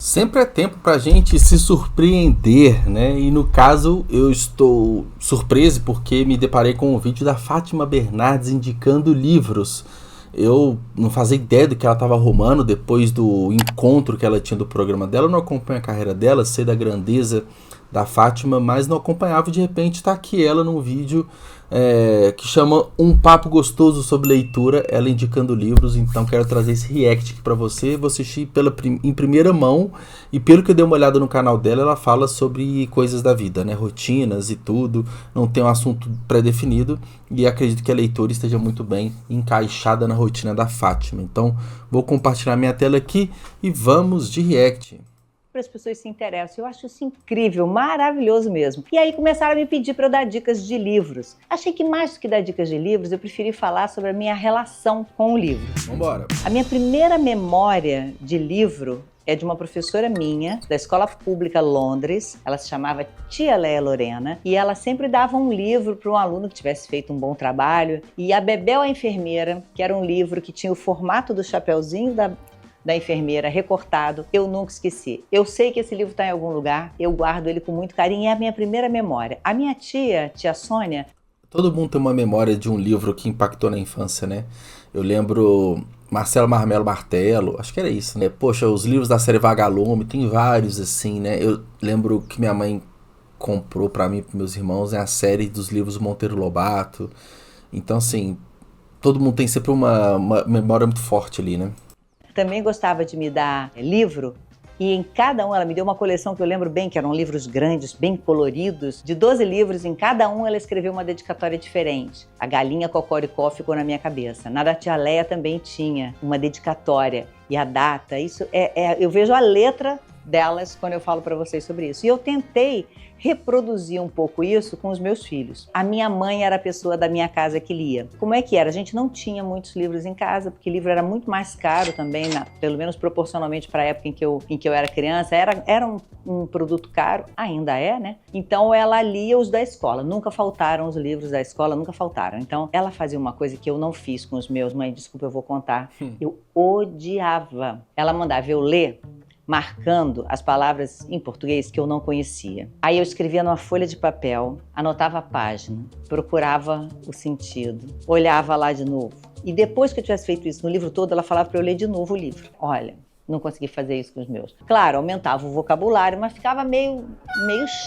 Sempre é tempo pra gente se surpreender, né? E no caso eu estou surpreso porque me deparei com um vídeo da Fátima Bernardes indicando livros. Eu não fazia ideia do que ela estava arrumando depois do encontro que ela tinha do programa dela. Eu não acompanho a carreira dela, sei da grandeza da Fátima, mas não acompanhava. De repente está aqui ela num vídeo que chama Um Papo Gostoso sobre Leitura, ela indicando livros. Então quero trazer esse react aqui para você. Vou assistir em primeira mão, e pelo que eu dei uma olhada no canal dela, ela fala sobre coisas da vida, né? Rotinas e tudo, não tem um assunto pré-definido, e acredito que a leitura esteja muito bem encaixada na rotina da Fátima. Então vou compartilhar minha tela aqui e vamos de react. As pessoas se interessam. Eu acho isso incrível, maravilhoso mesmo. E aí começaram a me pedir para eu dar dicas de livros. Achei que mais do que dar dicas de livros, eu preferi falar sobre a minha relação com o livro. Vambora! A minha primeira memória de livro é de uma professora minha, da Escola Pública Londres. Ela se chamava Tia Leia Lorena, e ela sempre dava um livro para um aluno que tivesse feito um bom trabalho. E A Bebel a Enfermeira, que era um livro que tinha o formato do chapeuzinho da enfermeira recortado, eu nunca esqueci. Eu sei que esse livro está em algum lugar, eu guardo ele com muito carinho, é a minha primeira memória. A minha tia Sônia... Todo mundo tem uma memória de um livro que impactou na infância, né? Eu lembro Marcelo Marmelo Martelo, acho que era isso, né? Poxa, os livros da série Vagalume, tem vários assim, né? Eu lembro que minha mãe comprou para mim e para meus irmãos, né, a série dos livros Monteiro Lobato. Então, assim, todo mundo tem sempre uma memória muito forte ali, né? Também gostava de me dar livro, e em cada um ela me deu uma coleção que eu lembro bem, que eram livros grandes, bem coloridos, de 12 livros, em cada um ela escreveu uma dedicatória diferente. A Galinha Cocoricó ficou na minha cabeça. Na da Tia Leia também tinha uma dedicatória, e a data, isso eu vejo a letra delas quando eu falo para vocês sobre isso. E eu tentei reproduzir um pouco isso com os meus filhos. A minha mãe era a pessoa da minha casa que lia. Como é que era? A gente não tinha muitos livros em casa, porque livro era muito mais caro também, pelo menos proporcionalmente para a época em que eu era criança. Era um produto caro, ainda é, né? Então ela lia os da escola. Nunca faltaram os livros da escola, nunca faltaram. Então ela fazia uma coisa que eu não fiz com os meus. Mãe, desculpa, eu vou contar. Eu odiava. Ela mandava eu ler marcando as palavras em português que eu não conhecia. Aí eu escrevia numa folha de papel, anotava a página, procurava o sentido, olhava lá de novo. E depois que eu tivesse feito isso no livro todo, ela falava para eu ler de novo o livro. Olha, não consegui fazer isso com os meus. Claro, aumentava o vocabulário, mas ficava meio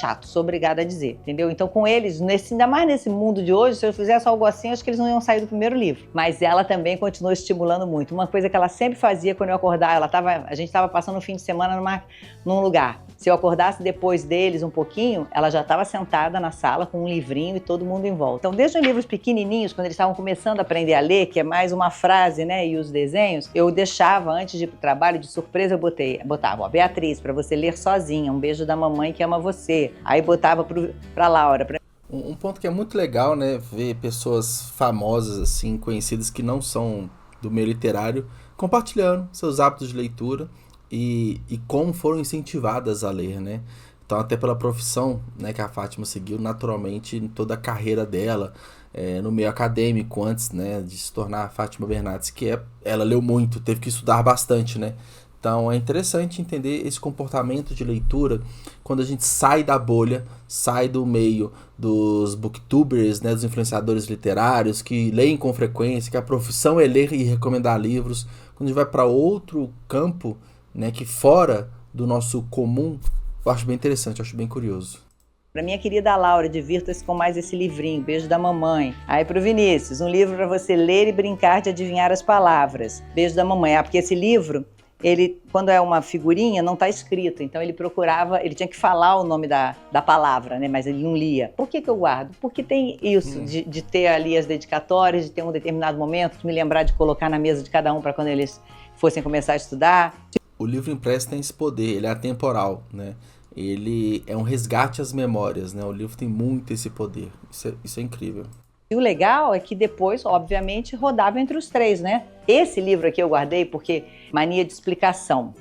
chato, sou obrigada a dizer, entendeu? Então com eles, ainda mais nesse mundo de hoje, se eu fizesse algo assim, acho que eles não iam sair do primeiro livro. Mas ela também continuou estimulando muito. Uma coisa que ela sempre fazia quando eu acordava, a gente estava passando um fim de semana num lugar. Se eu acordasse depois deles um pouquinho, ela já estava sentada na sala com um livrinho e todo mundo em volta. Então desde os livros pequenininhos, quando eles estavam começando a aprender a ler, que é mais uma frase, né, e os desenhos, eu deixava, antes de ir pro trabalho, de surpresa, eu botava, ó, Beatriz, para você ler sozinha, um beijo da mamãe que ama você. Aí botava pra Laura. Um ponto que é muito legal, né, ver pessoas famosas, assim, conhecidas que não são do meio literário, compartilhando seus hábitos de leitura e como foram incentivadas a ler, né? Então, até pela profissão, né, que a Fátima seguiu naturalmente em toda a carreira dela, no meio acadêmico, antes, né, de se tornar a Fátima Bernardes, ela leu muito, teve que estudar bastante, né? Então é interessante entender esse comportamento de leitura quando a gente sai da bolha, sai do meio dos booktubers, né, dos influenciadores literários que leem com frequência, que a profissão é ler e recomendar livros. Quando a gente vai para outro campo, né, que fora do nosso comum, eu acho bem interessante, eu acho bem curioso. Para minha querida Laura, divirta-se com mais esse livrinho, beijo da mamãe. Aí pro Vinícius, um livro para você ler e brincar de adivinhar as palavras, beijo da mamãe. Porque esse livro, ele, quando é uma figurinha, não está escrito, então ele ele tinha que falar o nome da palavra, né? Mas ele não lia. Por que eu guardo? Porque tem isso, de ter ali as dedicatórias, de ter um determinado momento, de me lembrar de colocar na mesa de cada um para quando eles fossem começar a estudar. O livro impresso tem esse poder, ele é atemporal, né? Ele é um resgate às memórias, né? O livro tem muito esse poder, isso é incrível. E o legal é que depois, obviamente, rodava entre os três, né? Esse livro aqui eu guardei porque Mania de Explicação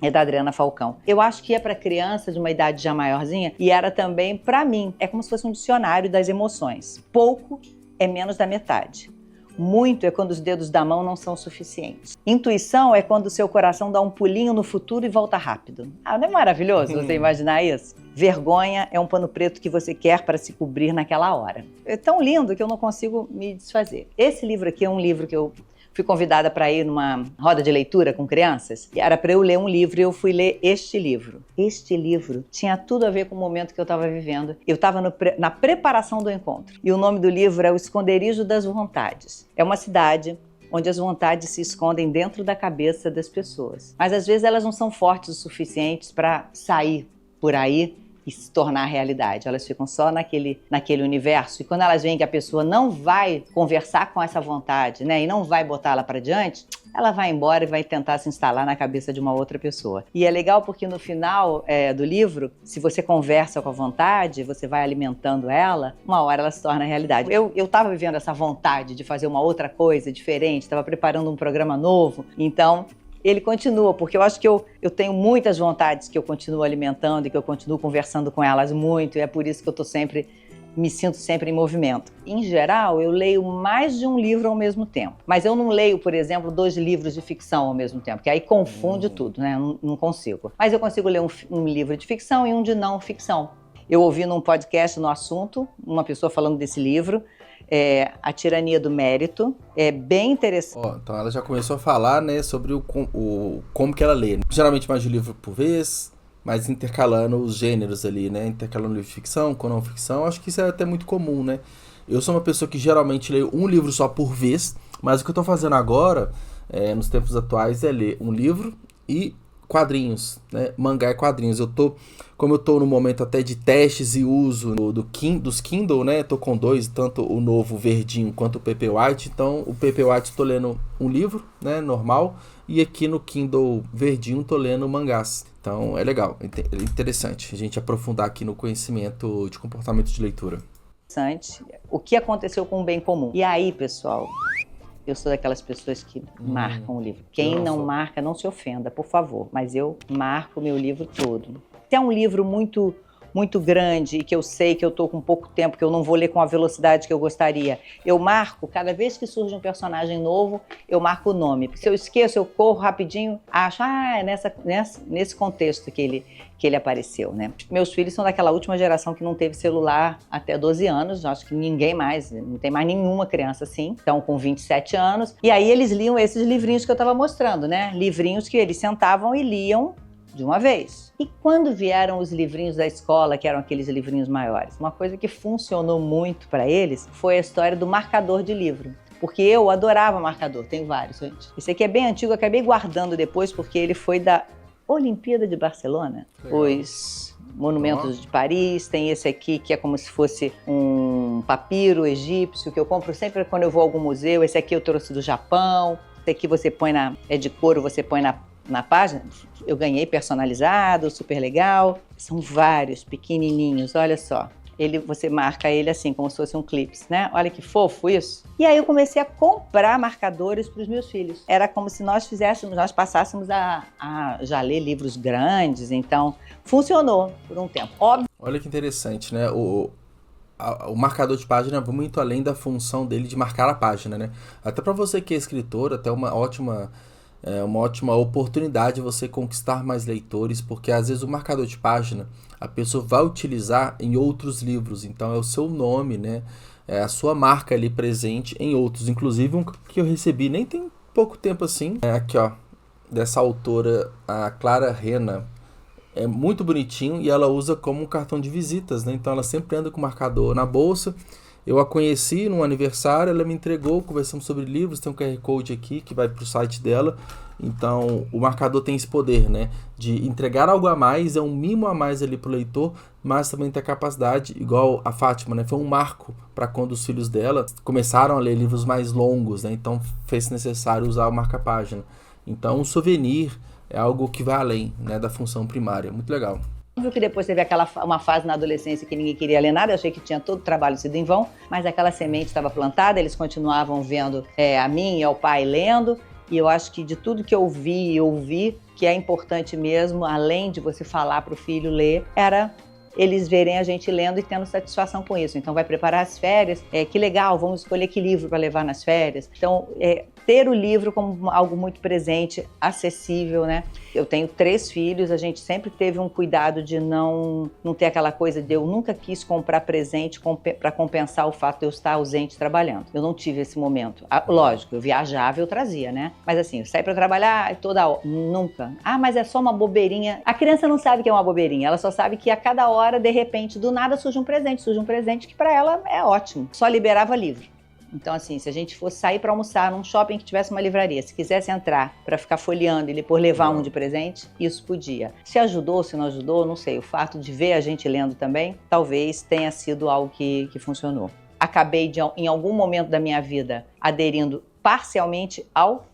é da Adriana Falcão. Eu acho que é para criança de uma idade já maiorzinha e era também para mim. É como se fosse um dicionário das emoções. Pouco é menos da metade. Muito é quando os dedos da mão não são suficientes. Intuição é quando o seu coração dá um pulinho no futuro e volta rápido. Ah, não é maravilhoso você imaginar isso? Vergonha é um pano preto que você quer para se cobrir naquela hora. É tão lindo que eu não consigo me desfazer. Esse livro aqui é um livro que eu fui convidada para ir numa roda de leitura com crianças. E era para eu ler um livro e eu fui ler este livro. Este livro tinha tudo a ver com o momento que eu estava vivendo. Eu estava na preparação do encontro. E o nome do livro é O Esconderijo das Vontades. É uma cidade onde as vontades se escondem dentro da cabeça das pessoas. Mas às vezes elas não são fortes o suficiente para sair por aí e se tornar realidade. Elas ficam só naquele universo. E quando elas veem que a pessoa não vai conversar com essa vontade, né, e não vai botá-la para diante, ela vai embora e vai tentar se instalar na cabeça de uma outra pessoa. E é legal porque no final do livro, se você conversa com a vontade, você vai alimentando ela, uma hora ela se torna realidade. Eu estava vivendo essa vontade de fazer uma outra coisa diferente, estava preparando um programa novo, então ele continua, porque eu acho que eu tenho muitas vontades que eu continuo alimentando e que eu continuo conversando com elas muito, e é por isso que eu me sinto sempre em movimento. Em geral, eu leio mais de um livro ao mesmo tempo, mas eu não leio, por exemplo, 2 livros de ficção ao mesmo tempo, que aí confunde tudo, né? Não consigo. Mas eu consigo ler um livro de ficção e um de não ficção. Eu ouvi num podcast no assunto, uma pessoa falando desse livro, A Tirania do Mérito, é bem interessante. Então ela já começou a falar, né, sobre como que ela lê. Geralmente mais de um livro por vez, mas intercalando os gêneros ali, né, intercalando livro de ficção com não ficção. Acho que isso é até muito comum, né. Eu sou uma pessoa que geralmente leio um livro só por vez, mas o que eu tô fazendo agora, nos tempos atuais, é ler um livro e quadrinhos, né? Mangá e quadrinhos. Como eu tô no momento até de testes e uso dos Kindle, né? Tô com 2, tanto o novo verdinho quanto o Paper White. Então, o Paper White tô lendo um livro, né? Normal. E aqui no Kindle verdinho tô lendo mangás. Então, é legal, é interessante a gente aprofundar aqui no conhecimento de comportamento de leitura. O que aconteceu com o bem comum. E aí, pessoal, eu sou daquelas pessoas que marcam o livro. Quem não marca, não se ofenda, por favor. Mas eu marco o meu livro todo. Se é um livro muito, muito grande e que eu sei que eu estou com pouco tempo, que eu não vou ler com a velocidade que eu gostaria, eu marco, cada vez que surge um personagem novo, eu marco o nome. Porque se eu esqueço, eu corro rapidinho, acho, é nesse contexto que ele apareceu, né? Meus filhos são daquela última geração que não teve celular até 12 anos, acho que ninguém mais, não tem mais nenhuma criança assim, estão com 27 anos, e aí eles liam esses livrinhos que eu estava mostrando, né? Livrinhos que eles sentavam e liam de uma vez. E quando vieram os livrinhos da escola, que eram aqueles livrinhos maiores, uma coisa que funcionou muito para eles foi a história do marcador de livro. Porque eu adorava marcador, tenho vários, gente. Esse aqui é bem antigo, eu acabei guardando depois porque ele foi da Olimpíada de Barcelona, os monumentos de Paris, tem esse aqui que é como se fosse um papiro egípcio, que eu compro sempre quando eu vou a algum museu. Esse aqui eu trouxe do Japão, esse aqui você põe é de couro, você põe na página, eu ganhei personalizado, super legal. São vários pequenininhos, olha só. Você marca ele assim, como se fosse um clips, né? Olha que fofo isso. E aí eu comecei a comprar marcadores para os meus filhos. Era como se nós passássemos a já ler livros grandes, então funcionou por um tempo. Óbvio. Olha que interessante, né? O marcador de página vai muito além da função dele de marcar a página, né? Até para você que é escritor, até uma ótima oportunidade de você conquistar mais leitores, porque às vezes o marcador de página a pessoa vai utilizar em outros livros, então é o seu nome, né? É a sua marca ali presente em outros, inclusive um que eu recebi nem tem pouco tempo assim, aqui ó, dessa autora, a Clara Rena, é muito bonitinho e ela usa como um cartão de visitas, né? Então ela sempre anda com o marcador na bolsa. Eu a conheci num aniversário, ela me entregou, conversamos sobre livros, tem um QR Code aqui que vai para o site dela. Então, o marcador tem esse poder, né, de entregar algo a mais, é um mimo a mais ali para o leitor, mas também tem a capacidade, igual a Fátima, né, foi um marco para quando os filhos dela começaram a ler livros mais longos, né, então fez necessário usar o marca-página. Então, o souvenir é algo que vai além, né, da função primária, muito legal. Óbvio que depois teve uma fase na adolescência que ninguém queria ler nada, eu achei que tinha todo o trabalho sido em vão, mas aquela semente estava plantada, eles continuavam vendo a mim e ao pai lendo, e eu acho que de tudo que eu vi, que é importante mesmo, além de você falar para o filho ler, era eles verem a gente lendo e tendo satisfação com isso. Então vai preparar as férias, que legal, vamos escolher que livro para levar nas férias. Então, ter o livro como algo muito presente, acessível, né? Eu tenho 3 filhos, a gente sempre teve um cuidado de não ter aquela coisa de eu nunca quis comprar presente para compensar o fato de eu estar ausente trabalhando. Eu não tive esse momento. Lógico, eu viajava, eu trazia, né? Mas assim, eu saí para trabalhar toda hora, nunca. Mas é só uma bobeirinha. A criança não sabe que é uma bobeirinha, ela só sabe que a cada hora, de repente, do nada surge um presente que para ela é ótimo. Só liberava livro. Então, assim, se a gente fosse sair para almoçar num shopping que tivesse uma livraria, se quisesse entrar para ficar folheando e depois levar um de presente, isso podia. Se ajudou, se não ajudou, não sei. O fato de ver a gente lendo também, talvez tenha sido algo que funcionou. Acabei, em algum momento da minha vida, aderindo parcialmente ao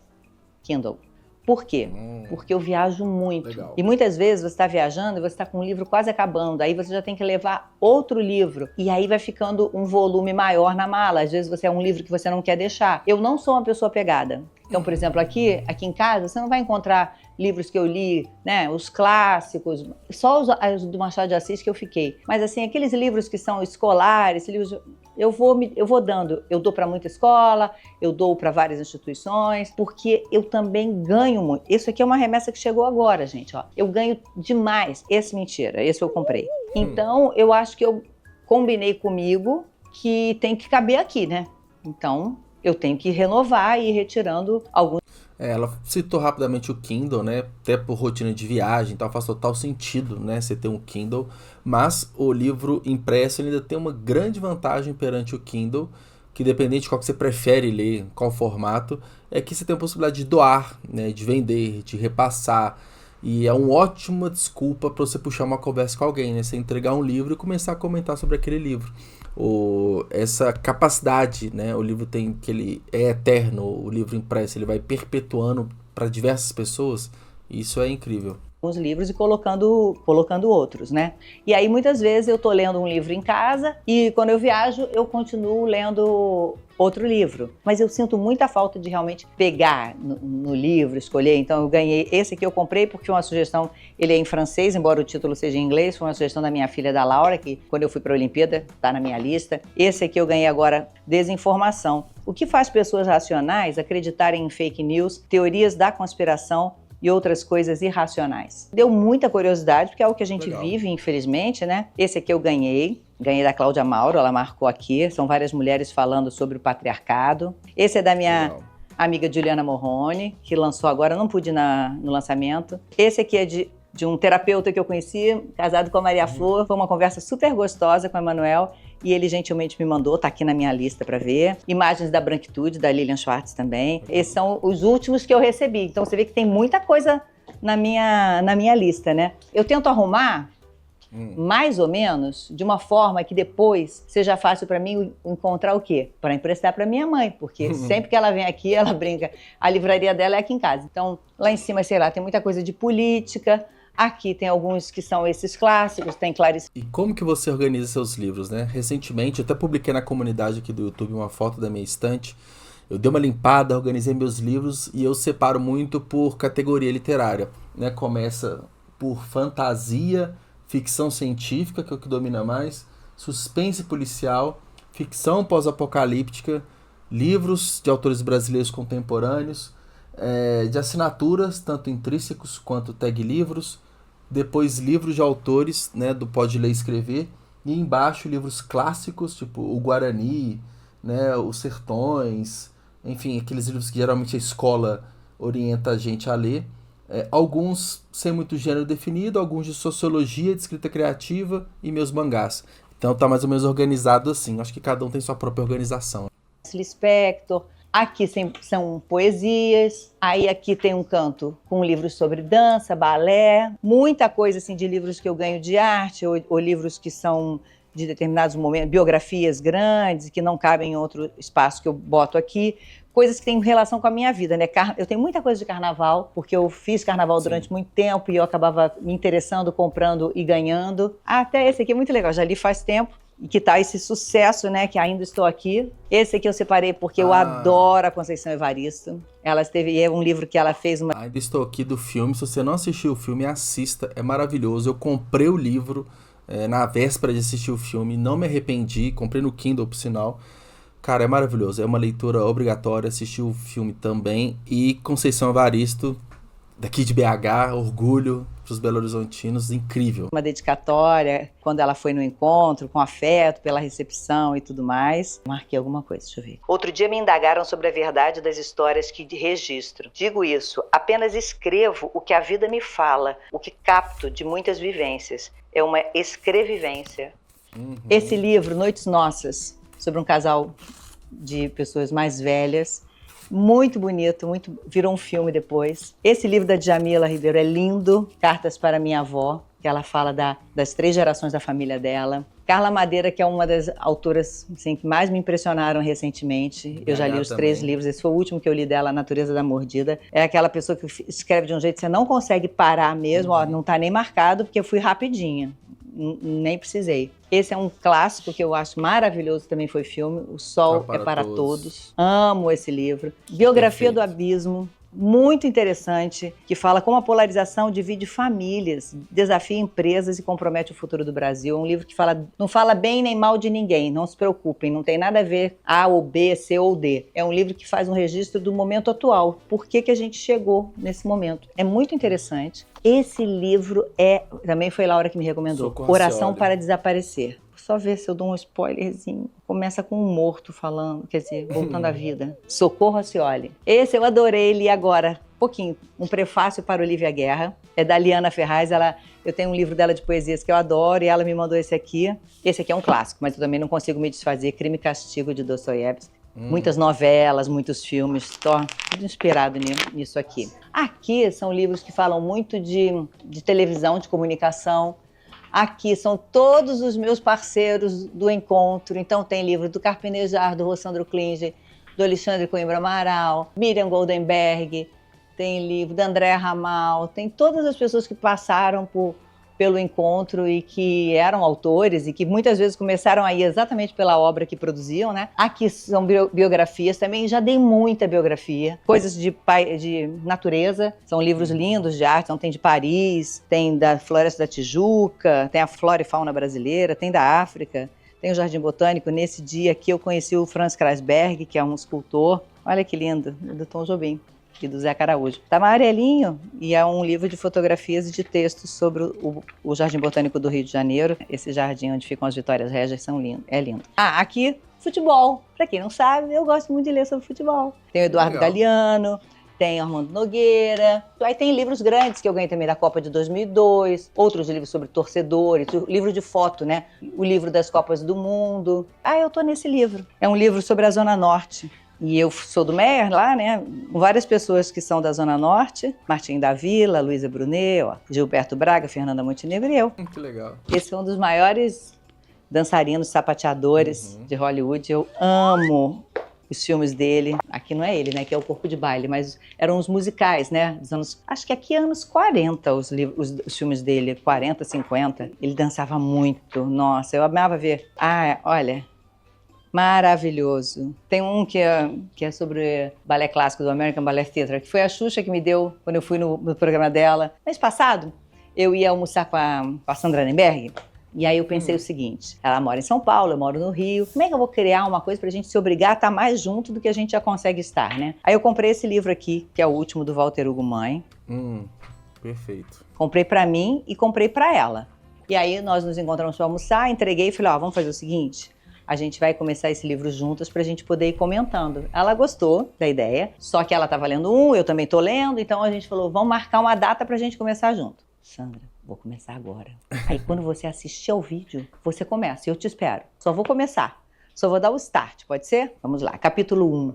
Kindle. Por quê? Porque eu viajo muito. Legal. E muitas vezes você está viajando e você está com um livro quase acabando, aí você já tem que levar outro livro. E aí vai ficando um volume maior na mala. Às vezes é um livro que você não quer deixar. Eu não sou uma pessoa pegada. Então, por exemplo, aqui em casa, você não vai encontrar livros que eu li, né, os clássicos, só os do Machado de Assis que eu fiquei. Mas assim, aqueles livros que são escolares, livros, eu vou dando. Eu dou para muita escola, eu dou para várias instituições, porque eu também ganho muito. Isso aqui é uma remessa que chegou agora, gente. Ó. Eu ganho demais. Mentira, esse eu comprei. Então, eu acho que eu combinei comigo que tem que caber aqui, né? Então, eu tenho que renovar e ir retirando alguns. Ela citou rapidamente o Kindle, né? Até por rotina de viagem, então faz total sentido, né? Você ter um Kindle, mas o livro impresso ainda tem uma grande vantagem perante o Kindle, que dependente de qual que você prefere ler, qual formato, é que você tem a possibilidade de doar, né? De vender, de repassar. E é uma ótima desculpa para você puxar uma conversa com alguém, né? Você entregar um livro e começar a comentar sobre aquele livro. Essa capacidade, né? O livro tem que ele é eterno, o livro impresso, ele vai perpetuando para diversas pessoas. Isso é incrível. Os livros e colocando outros, né? E aí muitas vezes eu tô lendo um livro em casa e quando eu viajo eu continuo lendo outro livro. Mas eu sinto muita falta de realmente pegar no livro, escolher. Então eu ganhei esse aqui, eu comprei porque foi uma sugestão, ele é em francês, embora o título seja em inglês, foi uma sugestão da minha filha, da Laura, que quando eu fui para a Olimpíada, tá na minha lista. Esse aqui eu ganhei agora, Desinformação. O que faz pessoas racionais acreditarem em fake news, teorias da conspiração e outras coisas irracionais. Deu muita curiosidade, porque é o que a gente vive, infelizmente, né? Esse aqui eu ganhei da Cláudia Mauro, ela marcou aqui, são várias mulheres falando sobre o patriarcado. Esse é da minha amiga Juliana Morrone, que lançou agora, não pude ir no lançamento. Esse aqui é de um terapeuta que eu conheci, casado com a Maria Flor, foi uma conversa super gostosa com o Emanuel, e ele gentilmente me mandou, tá aqui na minha lista para ver. Imagens da Branquitude, da Lilian Schwartz também. Esses são os últimos que eu recebi. Então você vê que tem muita coisa na minha lista, né? Eu tento arrumar, mais ou menos, de uma forma que depois seja fácil para mim encontrar o quê? Para emprestar para minha mãe, porque sempre que ela vem aqui, ela brinca. A livraria dela é aqui em casa. Então, lá em cima, sei lá, tem muita coisa de política. Aqui tem alguns que são esses clássicos, tem Clarice. E como que você organiza seus livros, né? Recentemente, eu até publiquei na comunidade aqui do YouTube uma foto da minha estante. Eu dei uma limpada, organizei meus livros e eu separo muito por categoria literária, né? Começa por fantasia, ficção científica, que é o que domina mais, suspense policial, ficção pós-apocalíptica, livros de autores brasileiros contemporâneos, de assinaturas, tanto intrínsecos quanto tag livros, depois livros de autores, né, do Pode Ler e Escrever, e embaixo livros clássicos, tipo o Guarani, né, os Sertões, enfim, aqueles livros que geralmente a escola orienta a gente a ler, alguns sem muito gênero definido, alguns de sociologia, de escrita criativa e meus mangás. Então tá mais ou menos organizado assim, acho que cada um tem sua própria organização. Lispector. Aqui são poesias, aí aqui tem um canto com livros sobre dança, balé, muita coisa assim de livros que eu ganho de arte ou livros que são de determinados momentos, biografias grandes que não cabem em outro espaço que eu boto aqui, coisas que têm relação com a minha vida, né? Eu tenho muita coisa de carnaval, porque eu fiz carnaval durante muito tempo e eu acabava me interessando, comprando e ganhando. Até esse aqui é muito legal, já li faz tempo. E que tá esse sucesso, né, que ainda estou aqui. Esse aqui eu separei porque eu adoro a Conceição Evaristo. Ela é um livro que ela fez uma... Ainda estou aqui do filme, se você não assistiu o filme, assista, é maravilhoso. Eu comprei o livro na véspera de assistir o filme, não me arrependi, comprei no Kindle, por sinal. Cara, é maravilhoso, é uma leitura obrigatória, assistir o filme também. E Conceição Evaristo, daqui de BH, orgulho pros belo-horizontinos, incrível. Uma dedicatória, quando ela foi no encontro, com afeto, pela recepção e tudo mais. Marquei alguma coisa, deixa eu ver. Outro dia me indagaram sobre a verdade das histórias que registro. Digo isso, apenas escrevo o que a vida me fala, o que capto de muitas vivências. É uma escrevivência. Esse livro, Noites Nossas, sobre um casal de pessoas mais velhas, muito bonito, virou um filme depois. Esse livro da Djamila Ribeiro é lindo, Cartas para Minha Avó, que ela fala das 3 gerações da família dela. Carla Madeira, que é uma das autoras assim, que mais me impressionaram recentemente. Eu já li os 3 livros, esse foi o último que eu li dela, A Natureza da Mordida. É aquela pessoa que escreve de um jeito que você não consegue parar mesmo, ó, não está nem marcado, porque eu fui rapidinha. Nem precisei. Esse é um clássico que eu acho maravilhoso, também foi filme, O Sol é para Todos. Amo esse livro. Biografia do Abismo, muito interessante, que fala como a polarização divide famílias, desafia empresas e compromete o futuro do Brasil. É um livro que não fala bem nem mal de ninguém, não se preocupem, não tem nada a ver A ou B, C ou D. É um livro que faz um registro do momento atual, por que a gente chegou nesse momento. É muito interessante. Esse livro também foi Laura que me recomendou, Socorro Oração para Desaparecer. Só ver se eu dou um spoilerzinho. Começa com um morto falando, quer dizer, voltando à vida. Socorro Acioli. Esse eu adorei, li agora, pouquinho. Um prefácio para Olívia Guerra. É da Liana Ferraz. Eu tenho um livro dela de poesias que eu adoro e ela me mandou esse aqui. Esse aqui é um clássico, mas eu também não consigo me desfazer. Crime e Castigo, de Dostoiévski. Muitas novelas, muitos filmes, tudo inspirado nisso aqui. Aqui são livros que falam muito de televisão, de comunicação. Aqui são todos os meus parceiros do encontro. Então tem livro do Carpinejar, do Rossandro Klinge, do Alexandre Coimbra Amaral, Miriam Goldenberg, tem livro da Andréa Ramal, tem todas as pessoas que passaram pelo encontro e que eram autores e que muitas vezes começaram a ir exatamente pela obra que produziam, né? Aqui são biografias também, já dei muita biografia, coisas de natureza, são livros lindos de arte, então tem de Paris, tem da Floresta da Tijuca, tem a Flora e Fauna Brasileira, tem da África, tem o Jardim Botânico. Nesse dia aqui eu conheci o Franz Kreisberg, que é um escultor, olha que lindo, do Tom Jobim. E do Zé Caraújo. Tá amarelinho e é um livro de fotografias e de textos sobre o Jardim Botânico do Rio de Janeiro. Esse jardim onde ficam as Vitórias Régias é lindo. Aqui, futebol. Pra quem não sabe, eu gosto muito de ler sobre futebol. Tem o Eduardo Galeano, tem Armando Nogueira. Aí tem livros grandes que eu ganhei também da Copa de 2002, outros livros sobre torcedores, o livro de foto, né? O livro das Copas do Mundo. Eu tô nesse livro. É um livro sobre a Zona Norte. E eu sou do Meier lá, né? Com várias pessoas que são da Zona Norte. Martim da Vila, Luísa Brunet, Gilberto Braga, Fernanda Montenegro e eu. Que legal. Esse é um dos maiores dançarinos, sapateadores de Hollywood. Eu amo os filmes dele. Aqui não é ele, né? Que é o Corpo de Baile, mas eram os musicais, né? Dos anos, acho que aqui anos 40, os filmes dele, 40, 50. Ele dançava muito. Nossa, eu amava ver. Olha... maravilhoso. Tem um que é sobre balé clássico do American Ballet Theatre, que foi a Xuxa que me deu quando eu fui no programa dela. Mês passado, eu ia almoçar com a Sandra Nemberg, e aí eu pensei o seguinte, ela mora em São Paulo, eu moro no Rio, como é que eu vou criar uma coisa pra gente se obrigar a estar mais junto do que a gente já consegue estar, né? Aí eu comprei esse livro aqui, que é o último do Walter Hugo Mãe. Perfeito. Comprei pra mim e comprei pra ela. E aí nós nos encontramos para almoçar, entreguei e falei, vamos fazer o seguinte... a gente vai começar esse livro juntas para a gente poder ir comentando. Ela gostou da ideia, só que ela estava lendo eu também estou lendo, então a gente falou, vamos marcar uma data para a gente começar junto. Sandra, vou começar agora. Aí quando você assistir ao vídeo, você começa, eu te espero. Só vou começar, só vou dar o start, pode ser? Vamos lá, capítulo 1.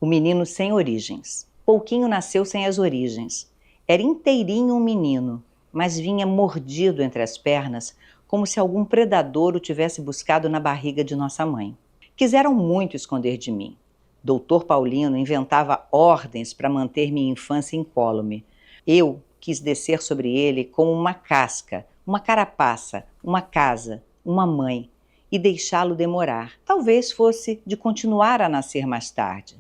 O menino sem origens. Pouquinho nasceu sem as origens. Era inteirinho um menino, mas vinha mordido entre as pernas, como se algum predador o tivesse buscado na barriga de nossa mãe. Quiseram muito esconder de mim. Doutor Paulino inventava ordens para manter minha infância incólume. Eu quis descer sobre ele como uma casca, uma carapaça, uma casa, uma mãe, e deixá-lo demorar. Talvez fosse de continuar a nascer mais tarde.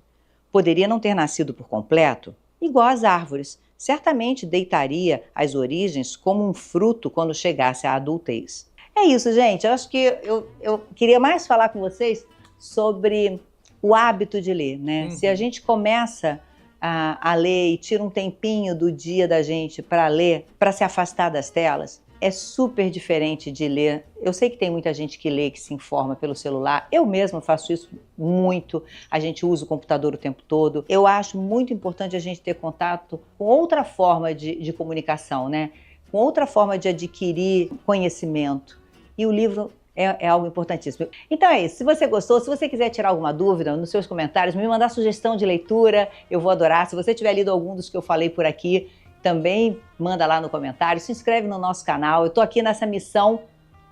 Poderia não ter nascido por completo, igual às árvores. Certamente deitaria as origens como um fruto quando chegasse à adultez. É isso, gente. Eu acho que eu queria mais falar com vocês sobre o hábito de ler, né? Se a gente começa a ler e tira um tempinho do dia da gente para ler, para se afastar das telas, é super diferente de ler. Eu sei que tem muita gente que lê, que se informa pelo celular. Eu mesma faço isso muito. A gente usa o computador o tempo todo. Eu acho muito importante a gente ter contato com outra forma de comunicação, né? Com outra forma de adquirir conhecimento. E o livro é algo importantíssimo. Então é isso. Se você gostou, se você quiser tirar alguma dúvida nos seus comentários, me mandar sugestão de leitura, eu vou adorar. Se você tiver lido algum dos que eu falei por aqui, também manda lá no comentário, se inscreve no nosso canal. Eu estou aqui nessa missão,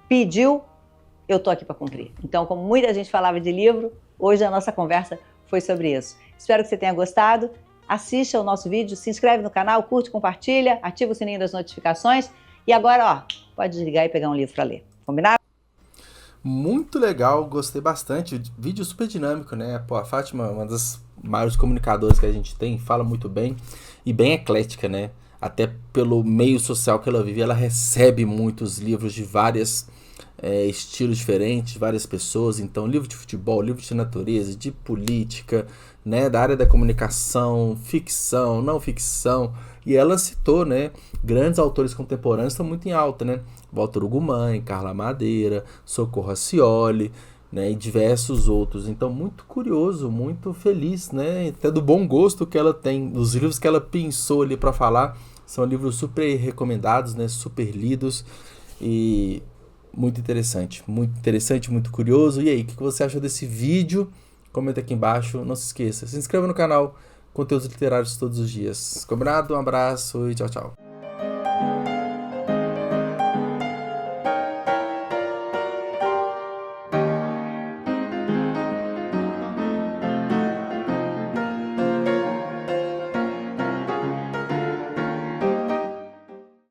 pediu, eu estou aqui para cumprir. Então, como muita gente falava de livro, hoje a nossa conversa foi sobre isso. Espero que você tenha gostado. Assista o nosso vídeo, se inscreve no canal, curte, compartilha, ativa o sininho das notificações. E agora, ó, pode desligar e pegar um livro para ler. Combinado? Muito legal, gostei bastante. Vídeo super dinâmico, né? Pô, a Fátima, uma das maiores comunicadoras que a gente tem, fala muito bem e bem eclética, né? Até pelo meio social que ela vive, ela recebe muitos livros de vários estilos diferentes, várias pessoas. Então, livro de futebol, livro de natureza, de política, né? Da área da comunicação, ficção, não ficção. E ela citou, né? Grandes autores contemporâneos estão muito em alta, né? Walter Ugumãe, Carla Madeira, Socorro Acioli, né, e diversos outros. Então, muito curioso, muito feliz, né? Até do bom gosto que ela tem. Os livros que ela pensou ali para falar são livros super recomendados, né? Super lidos e muito interessante, muito curioso. E aí, o que você achou desse vídeo? Comenta aqui embaixo. Não se esqueça, se inscreva no canal. Conteúdos literários todos os dias. Combinado? Um abraço e tchau, tchau.